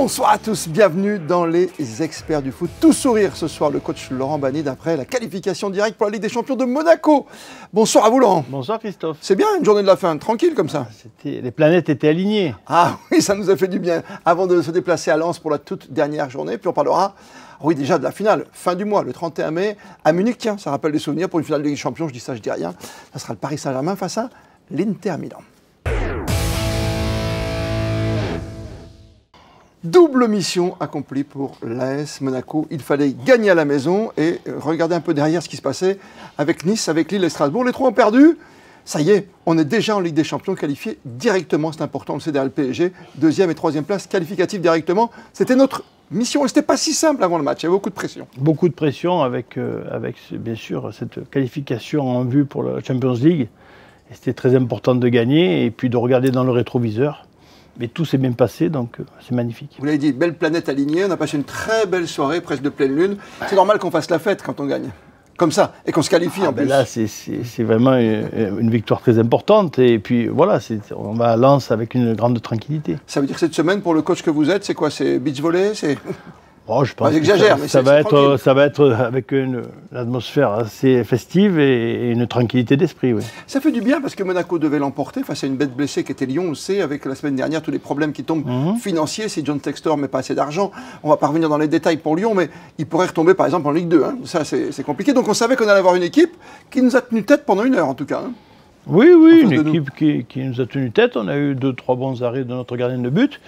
Bonsoir à tous, bienvenue dans les experts du foot. Tout sourire ce soir, le coach Laurent Banide après la qualification directe pour la Ligue des Champions de Monaco. Bonsoir à vous Laurent. Bonsoir Christophe. C'est bien une journée de la fin, tranquille comme ça. Les planètes étaient alignées. Ah oui, ça nous a fait du bien. Avant de se déplacer à Lens pour la toute dernière journée, puis on parlera, oui déjà de la finale, fin du mois, le 31 mai, à Munich. Tiens, ça rappelle des souvenirs pour une finale de Ligue des Champions, je dis ça, je dis rien. Ça sera le Paris Saint-Germain face à l'Inter Milan. Double mission accomplie pour l'AS Monaco. Il fallait gagner à la maison et regarder un peu derrière ce qui se passait avec Nice, avec Lille et Strasbourg. Les trois ont perdu. Ça y est, on est déjà en Ligue des Champions qualifiés directement. C'est important, on le sait derrière le PSG. Deuxième et troisième place qualificatives directement. C'était notre mission et ce n'était pas si simple avant le match. Il y avait beaucoup de pression. Beaucoup de pression avec bien sûr cette qualification en vue pour la Champions League. C'était très important de gagner et puis de regarder dans le rétroviseur. Mais tout s'est bien passé, donc c'est magnifique. Vous l'avez dit, belle planète alignée, on a passé une très belle soirée, presque de pleine lune. C'est normal qu'on fasse la fête quand on gagne, comme ça, et qu'on se qualifie en plus. Là, c'est vraiment une victoire très importante. Et puis voilà, on va à Lens avec une grande tranquillité. Ça veut dire que cette semaine, pour le coach que vous êtes, c'est quoi? C'est beach volley? Oh, je pense j'exagère, mais ça va être avec une atmosphère assez festive et une tranquillité d'esprit. Oui. Ça fait du bien parce que Monaco devait l'emporter face à une bête blessée qui était Lyon, on le sait, avec la semaine dernière tous les problèmes qui tombent financiers. Si John Textor met pas assez d'argent, on va pas revenir dans les détails pour Lyon, mais il pourrait retomber par exemple en Ligue 2. Hein. Ça, c'est compliqué. Donc on savait qu'on allait avoir une équipe qui nous a tenu tête pendant une heure en tout cas. Hein. Oui, une équipe qui nous a tenu tête. On a eu 2-3 bons arrêts de notre gardien de but.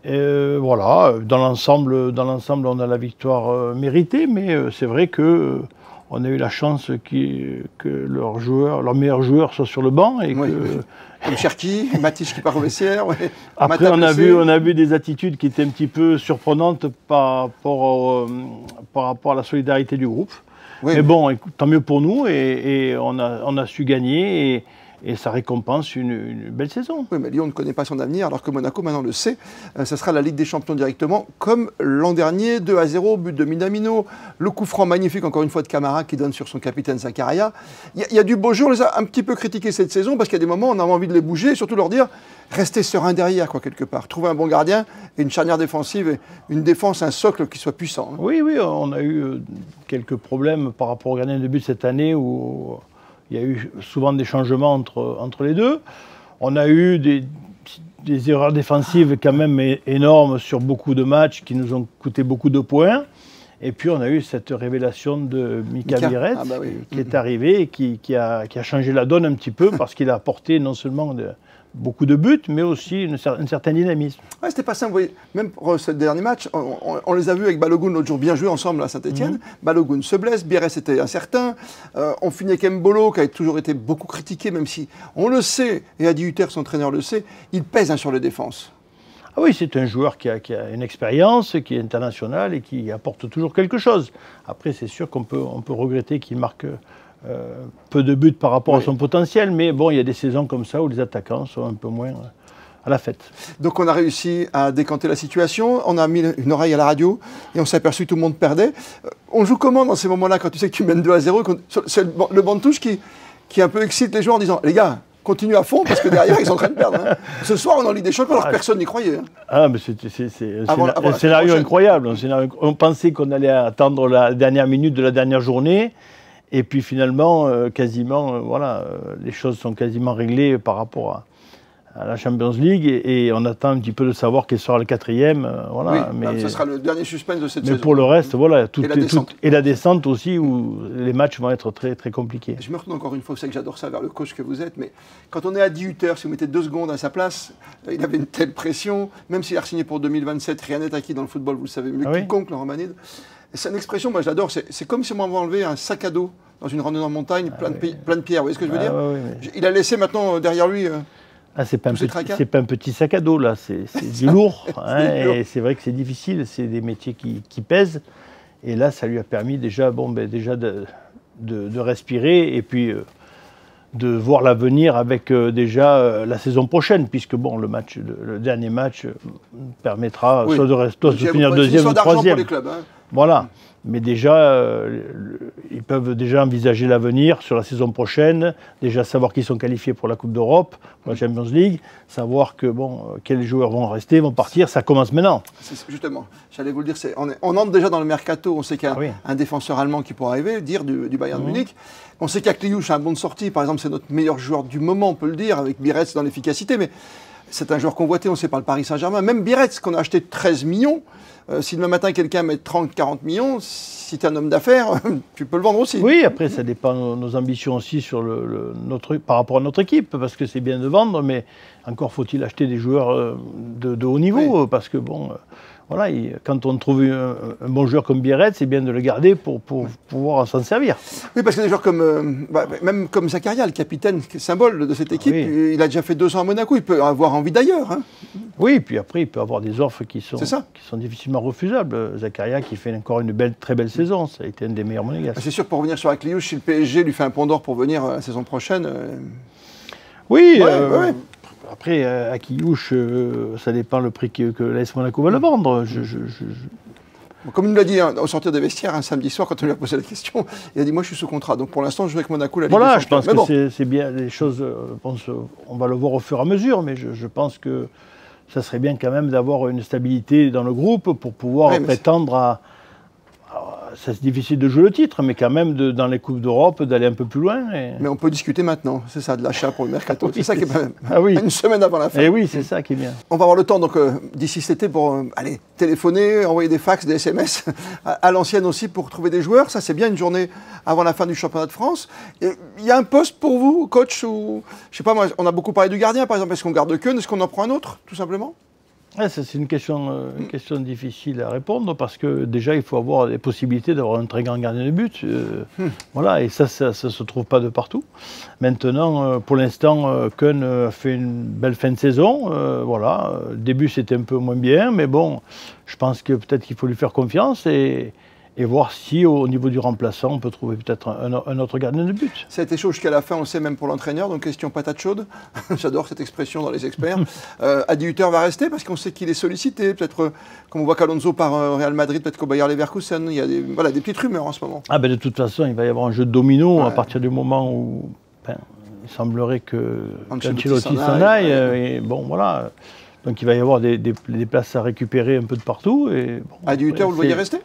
Et voilà, dans l'ensemble, on a la victoire méritée, mais c'est vrai que on a eu la chance que leur meilleur joueur soit sur le banc et Comme Cherki, Matich qui part au vestiaire. Ouais. Après, on a vu des attitudes qui étaient un petit peu surprenantes par rapport à la solidarité du groupe. Oui, mais bon, écoute, tant mieux pour nous et on a su gagner. Et ça récompense une belle saison. Oui, mais Lyon ne connaît pas son avenir, alors que Monaco maintenant le sait. Ça sera la Ligue des Champions directement, comme l'an dernier, 2-0, but de Minamino. Le coup franc magnifique, encore une fois, de Camara qui donne sur son capitaine Zakaria. Il y a du beau jeu, on les a un petit peu critiqués cette saison, parce qu'il y a des moments où on a envie de les bouger, et surtout leur dire, restez serein derrière, quoi, quelque part. Trouver un bon gardien et une charnière défensive, et une défense, un socle qui soit puissant. Hein. Oui, on a eu quelques problèmes par rapport au gardien de but cette année, où il y a eu souvent des changements entre les deux. On a eu des erreurs défensives quand même énormes sur beaucoup de matchs qui nous ont coûté beaucoup de points. Et puis on a eu cette révélation de Mika Virets qui est arrivé et qui a changé la donne un petit peu parce qu'il a apporté non seulement beaucoup de buts, mais aussi un certain dynamisme. Ouais, c'était pas simple. Vous voyez, même pour ce dernier match, on les a vus avec Balogun l'autre jour bien jouer ensemble à Saint-Etienne. Balogun se blesse, Bierès était incertain. On finit avec Mbolo, qui a toujours été beaucoup critiqué, même si on le sait, et Adi Hutter, son entraîneur, le sait, il pèse sur les défenses. Ah oui, c'est un joueur qui a une expérience, qui est international et qui apporte toujours quelque chose. Après, c'est sûr qu'on peut regretter qu'il marque peu de buts par rapport à son potentiel, mais bon, il y a des saisons comme ça où les attaquants sont un peu moins à la fête. Donc on a réussi à décanter la situation, on a mis une oreille à la radio et on s'est aperçu que tout le monde perdait. On joue comment dans ces moments-là quand tu sais que tu mènes 2-0? C'est le banc de touche qui un peu excite les joueurs en disant « Les gars, continuez à fond parce que derrière ils sont en train de perdre. Hein. » Ce soir on est en Ligue des Champions alors que personne n'y croyait. Hein. Ah, mais c'est un scénario incroyable. On pensait qu'on allait attendre la dernière minute de la dernière journée. Et puis finalement, voilà, les choses sont quasiment réglées par rapport à la Champions League et on attend un petit peu de savoir quel sera le quatrième. Voilà, oui, mais ce sera le dernier suspense de cette saison. Mais pour le reste, voilà, et la descente aussi, où les matchs vont être très, très compliqués. Je me retourne encore une fois, vous savez que j'adore ça vers le coach que vous êtes, mais quand on est à 10 Hutter, si vous mettez 2 secondes à sa place, il avait une telle pression, même s'il a signé pour 2027, rien n'est acquis dans le football, vous le savez mieux que quiconque, Laurent Banide. C'est une expression, moi j'adore, c'est comme si on m'avait enlevé un sac à dos dans une randonnée en montagne, plein de pierres, vous voyez ce que je veux dire? Il a laissé maintenant derrière lui... c'est pas un petit sac à dos, là, c'est du lourd. Et c'est vrai que c'est difficile, c'est des métiers qui pèsent. Et là, ça lui a permis déjà, de respirer et puis de voir l'avenir avec déjà la saison prochaine, puisque bon, le dernier match permettra soit de finir deuxième ou troisième. Pour les clubs, hein. Voilà. Mais déjà, ils peuvent déjà envisager l'avenir sur la saison prochaine, déjà savoir qu'ils sont qualifiés pour la Coupe d'Europe, pour la Champions League, savoir que quels joueurs vont rester, vont partir, ça commence maintenant. Justement, j'allais vous le dire, on entre déjà dans le mercato, on sait qu'il y a un défenseur allemand qui pourra arriver, du Bayern Munich. On sait qu'Akliouche a un bon de sortie, par exemple, c'est notre meilleur joueur du moment, on peut le dire, avec Biretz dans l'efficacité, mais c'est un joueur convoité, on sait par le Paris Saint-Germain. Même Biretz, qu'on a acheté 13 millions, si demain matin quelqu'un met 30-40 millions, si tu es un homme d'affaires, tu peux le vendre aussi. Oui, après ça dépend de nos ambitions aussi par rapport à notre équipe, parce que c'est bien de vendre, mais encore faut-il acheter des joueurs de haut niveau, parce que voilà, quand on trouve un bon joueur comme Biarritz, c'est bien de le garder pour pouvoir s'en servir. Oui, parce que des joueurs comme, même comme Zakaria, le capitaine, symbole de cette équipe, il a déjà fait 2 ans à Monaco, il peut avoir envie d'ailleurs. Hein. Oui, puis après, il peut avoir des offres qui sont difficilement refusables. Zakaria qui fait encore une très belle saison, ça a été un des meilleurs monégasques. C'est sûr, pour revenir sur Akliouche, si le PSG lui fait un pont d'or pour venir la saison prochaine... Oui, après, Akliouche, ça dépend le prix que l'AS Monaco va le vendre. Comme il nous l'a dit au sortir des vestiaires un samedi soir, quand on lui a posé la question, il a dit « Moi, je suis sous contrat. Donc, pour l'instant, je joue avec Monaco la Ligue des Champions. » Je pense que c'est bien. Les choses, on va le voir au fur et à mesure, mais je pense que ça serait bien quand même d'avoir une stabilité dans le groupe pour pouvoir prétendre à... C'est difficile de jouer le titre, mais quand même, dans les Coupes d'Europe, d'aller un peu plus loin. Mais on peut discuter maintenant, c'est ça, de l'achat pour le mercato. Oui, c'est ça qui est même une semaine avant la fin. Et oui, c'est ça qui est bien. On va avoir le temps, donc, d'ici cet été, pour aller téléphoner, envoyer des fax, des SMS, à l'ancienne aussi, pour trouver des joueurs. Ça, c'est bien une journée avant la fin du championnat de France. Il y a un poste pour vous, coach, ou, je sais pas, moi, on a beaucoup parlé du gardien, par exemple. Est-ce qu'on garde Keun? Est-ce qu'on en prend un autre, tout simplement? C'est une question difficile à répondre parce que déjà il faut avoir les possibilités d'avoir un très grand gardien de but. Voilà, et ça se trouve pas de partout. Maintenant, pour l'instant, Keun a fait une belle fin de saison. Voilà, le début c'était un peu moins bien, mais bon, je pense que peut-être qu'il faut lui faire confiance et voir si au niveau du remplaçant, on peut trouver peut-être un autre gardien de but. Ça a été chaud jusqu'à la fin, on le sait même pour l'entraîneur, donc question patate chaude. J'adore cette expression dans les experts. Adi Hütter va rester parce qu'on sait qu'il est sollicité, peut-être comme on voit qu'Alonso part au Real Madrid, peut-être qu'au Bayer Leverkusen, il y a des petites rumeurs en ce moment. De toute façon, il va y avoir un jeu de domino à partir du moment où il semblerait que Ancelotti s'en aille. Et bon, voilà. Donc il va y avoir des places à récupérer un peu de partout. Adi Hütter, vous le voyez rester ?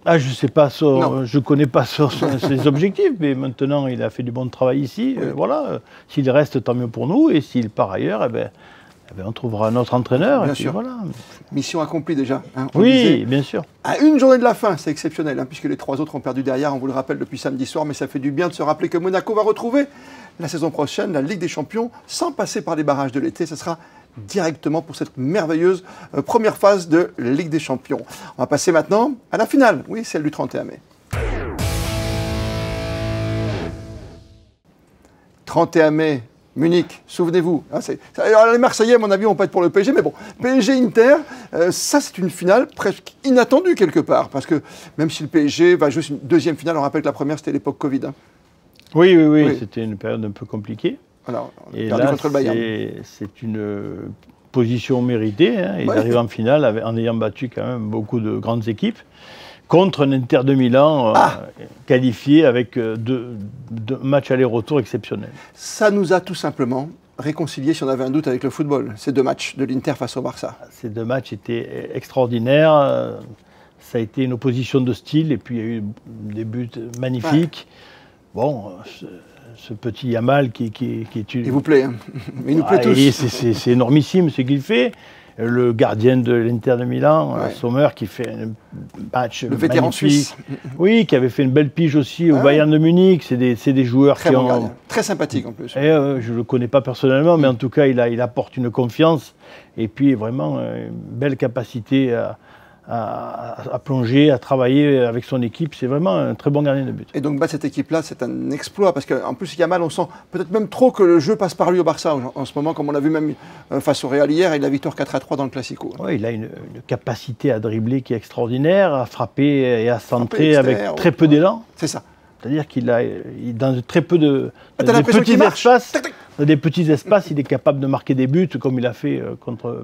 Je ne sais pas, je ne connais pas ses objectifs, mais maintenant il a fait du bon travail ici. Voilà. S'il reste, tant mieux pour nous, et s'il part ailleurs, on trouvera un autre entraîneur. Bien sûr. Voilà. Mission accomplie déjà. Hein, oui, bien sûr. À une journée de la fin, c'est exceptionnel, puisque les 3 autres ont perdu derrière, on vous le rappelle depuis samedi soir, mais ça fait du bien de se rappeler que Monaco va retrouver la saison prochaine la Ligue des Champions sans passer par les barrages de l'été. Ce sera directement pour cette merveilleuse première phase de Ligue des Champions. On va passer maintenant à la finale, oui, celle du 31 mai. 31 mai, Munich, souvenez-vous. Alors les Marseillais, à mon avis, vont pas être pour le PSG, mais bon, PSG-Inter, ça c'est une finale presque inattendue quelque part, parce que même si le PSG va jouer une deuxième finale, on rappelle que la première c'était l'époque Covid. Oui, c'était une période un peu compliquée. Alors, et là, c'est une position méritée. Ils arrivent en finale en ayant battu quand même beaucoup de grandes équipes contre un Inter de Milan qualifié avec 2 matchs aller-retour exceptionnels. Ça nous a tout simplement réconciliés, si on avait un doute, avec le football, ces 2 matchs de l'Inter face au Barça. Ces 2 matchs étaient extraordinaires. Ça a été une opposition de style et puis il y a eu des buts magnifiques. Bon, ce petit Yamal qui est une... Il vous plaît, hein. Il nous plaît tous. C'est énormissime ce qu'il fait. Le gardien de l'Inter de Milan, Sommer, qui fait un match magnifique. Le vétéran suisse. Oui, qui avait fait une belle pige aussi au Bayern de Munich. C'est des joueurs très bon gardien. Très sympathique en plus. Je ne le connais pas personnellement, mais en tout cas, il apporte une confiance. Et puis vraiment une belle capacité à plonger, à travailler avec son équipe. C'est vraiment un très bon gardien de but. Et donc battre cette équipe-là, c'est un exploit, parce qu'en plus, Yamal, on sent peut-être même trop que le jeu passe par lui au Barça en ce moment, comme on l'a vu même face au Real hier, et la victoire 4-3 dans le Classico. Oui, il a une capacité à dribbler qui est extraordinaire, à frapper et à centrer avec très peu d'élan. C'est ça. C'est-à-dire qu'il a, dans très peu de petits espaces, dans des petits espaces, il est capable de marquer des buts, comme il a fait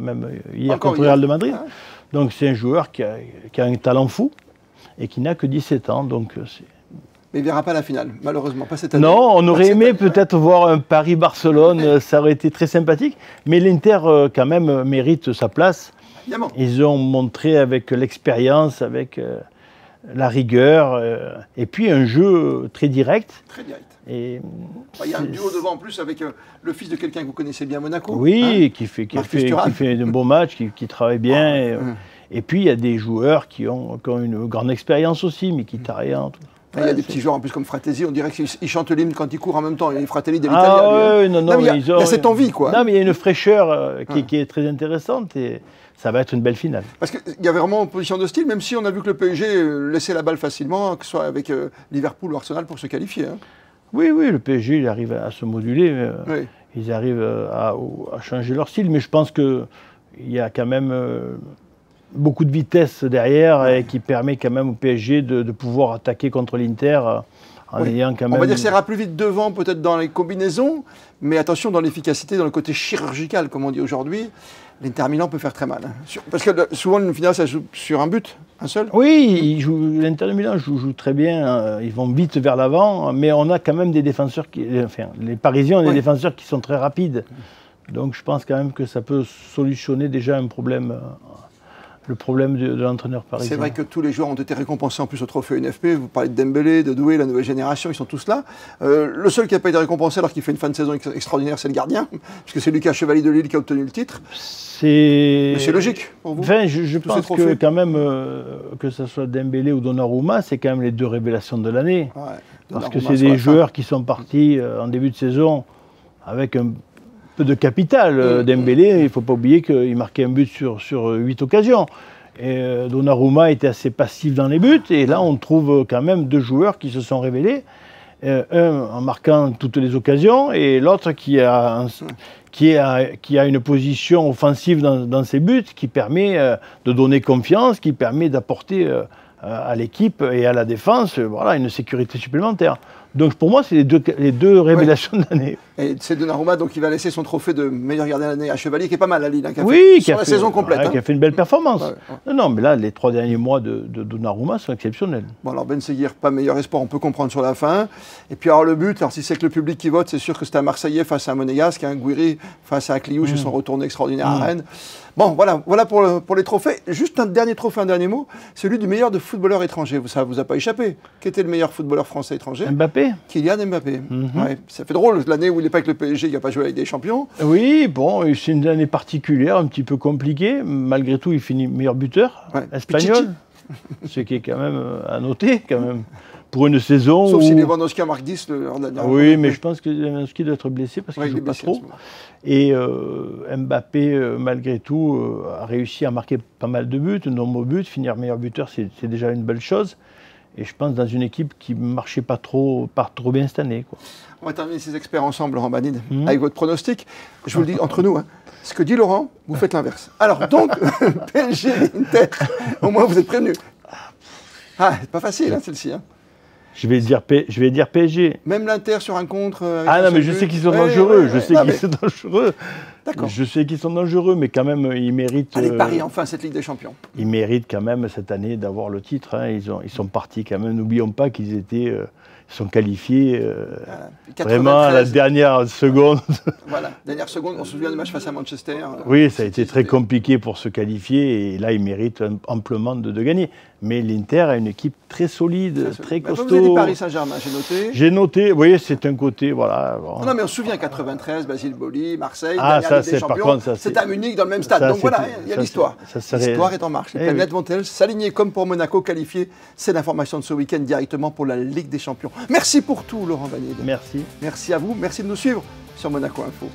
même hier contre Real de Madrid. Hein. Donc c'est un joueur qui a un talent fou et qui n'a que 17 ans. Donc, mais il ne verra pas la finale, malheureusement, pas cette année. Non, on aurait aimé peut-être voir un Paris-Barcelone, ça aurait été très sympathique. Mais l'Inter, quand même, mérite sa place. Évidemment. Ils ont montré avec l'expérience, avec la rigueur, et puis un jeu très direct. Très direct. Et il y a un duo devant en plus avec le fils de quelqu'un que vous connaissez bien à Monaco. Oui, qui fait de bons matchs, qui travaille bien. Et puis il y a des joueurs qui ont une grande expérience aussi, mais qui t'orientent. Il y a des petits joueurs en plus comme Fratesi, on dirait qu'ils chantent l'hymne quand ils courent en même temps. Et Fratelli de l'Italie. Il y a cette envie, quoi. Non, mais il y a une fraîcheur qui est très intéressante et ça va être une belle finale. Parce qu'il y a vraiment une position de style, même si on a vu que le PSG laissait la balle facilement, que ce soit avec Liverpool ou Arsenal pour se qualifier. Hein. Oui, le PSG, il arrive à se moduler. Ils arrivent à changer leur style, mais je pense qu'il y a quand même beaucoup de vitesse derrière et qui permet quand même au PSG de pouvoir attaquer contre l'Inter en ayant quand même... On va dire que ça ira plus vite devant, peut-être dans les combinaisons, mais attention dans l'efficacité, dans le côté chirurgical, comme on dit aujourd'hui. L'Inter Milan peut faire très mal. Parce que souvent, une finale, ça joue sur un but, un seul. Oui, l'Inter Milan joue très bien. Ils vont vite vers l'avant, mais on a quand même des défenseurs les Parisiens ont des défenseurs qui sont très rapides. Donc je pense quand même que ça peut solutionner déjà un problème... le problème de l'entraîneur parisien. C'est vrai que tous les joueurs ont été récompensés en plus au trophée NFP. Vous parlez de Dembélé, de Doué, la nouvelle génération, ils sont tous là. Le seul qui n'a pas été récompensé alors qu'il fait une fin de saison extraordinaire, c'est le gardien, puisque c'est Lucas Chevalier de Lille qui a obtenu le titre. Mais c'est logique pour vous. Enfin, je pense que quand même, que ce soit Dembélé ou Donnarumma, c'est quand même les deux révélations de l'année. Parce que c'est des joueurs qui sont partis en début de saison avec un peu de capital. Dembélé, il ne faut pas oublier qu'il marquait un but sur 8 occasions. Et Donnarumma était assez passif dans les buts. Et là, on trouve quand même deux joueurs qui se sont révélés. Un en marquant toutes les occasions et l'autre qui a une position offensive dans ses buts qui permet de donner confiance, qui permet d'apporter à l'équipe et à la défense une sécurité supplémentaire. Donc pour moi, c'est les deux révélations de l'année. Et c'est Donnarumma donc, qui va laisser son trophée de meilleur gardien de l'année à Chevalier, qui est pas mal à Lille, qui a fait saison complète. Qui a fait une belle performance. Non, mais là, les 3 derniers mois de Donnarumma sont exceptionnels. Bon, alors Ben Seguir, pas meilleur espoir, on peut comprendre sur la fin. Et puis alors le but, alors si c'est que le public qui vote, c'est sûr que c'était un Marseillais face à un Monégasque, un Guiri face à un Cliouche et son retour extraordinaire à Rennes. Bon, voilà pour les trophées. Juste un dernier trophée, un dernier mot, celui du meilleur de footballeur étranger. Ça ne vous a pas échappé. Qui était le meilleur footballeur français étranger? Mbappé. Kylian Mbappé. Ça fait drôle, l'année où il n'est pas avec le PSG, il n'a pas joué avec des champions. Oui, bon, c'est une année particulière, un petit peu compliquée. Malgré tout, il finit meilleur buteur espagnol. Ce qui est quand même à noter, quand même. Pour une saison. Sauf si Lewandowski en marque 10 en dernière. Oui, mais je pense que Lewandowski doit être blessé parce qu'il ne joue pas trop. Et Mbappé, malgré tout, a réussi à marquer pas mal de buts, de nombreux buts. Finir meilleur buteur, c'est déjà une belle chose. Et je pense dans une équipe qui ne marchait pas trop bien cette année. On va terminer ces experts ensemble, Laurent Banide, avec votre pronostic. Je vous le dis entre nous. Ce que dit Laurent, vous faites l'inverse. Alors donc, PSG, Inter, au moins vous êtes prévenus. Pas facile celle-ci. Je vais dire PSG. Même l'Inter sur un contre. Non, mais je sais qu'ils sont dangereux. Je sais qu'ils sont dangereux. D'accord. Je sais qu'ils sont dangereux, mais quand même, ils méritent. Allez, Paris, enfin, cette Ligue des Champions. Ils méritent quand même cette année d'avoir le titre. Ils sont partis quand même. N'oublions pas qu'ils sont qualifiés vraiment à la dernière seconde. Voilà, dernière seconde. On se souvient du match face à Manchester. Oui, ça a été très compliqué pour se qualifier et là, ils méritent amplement de gagner. Mais l'Inter a une équipe très solide, très costaud. Vous avez dit Paris Saint-Germain, j'ai noté. J'ai noté, vous voyez, c'est un côté, voilà. Non, mais on se souvient 93, Basile Boli, Marseille, ça c'est par contre, c'est à Munich dans le même stade. Donc voilà, il y a l'histoire. L'histoire est en marche. Les planètes vont-elles s'aligner comme pour Monaco, qualifié? C'est l'information de ce week-end directement pour la Ligue des Champions. Merci pour tout, Laurent Banide. Merci. Merci à vous. Merci de nous suivre sur Monaco Info.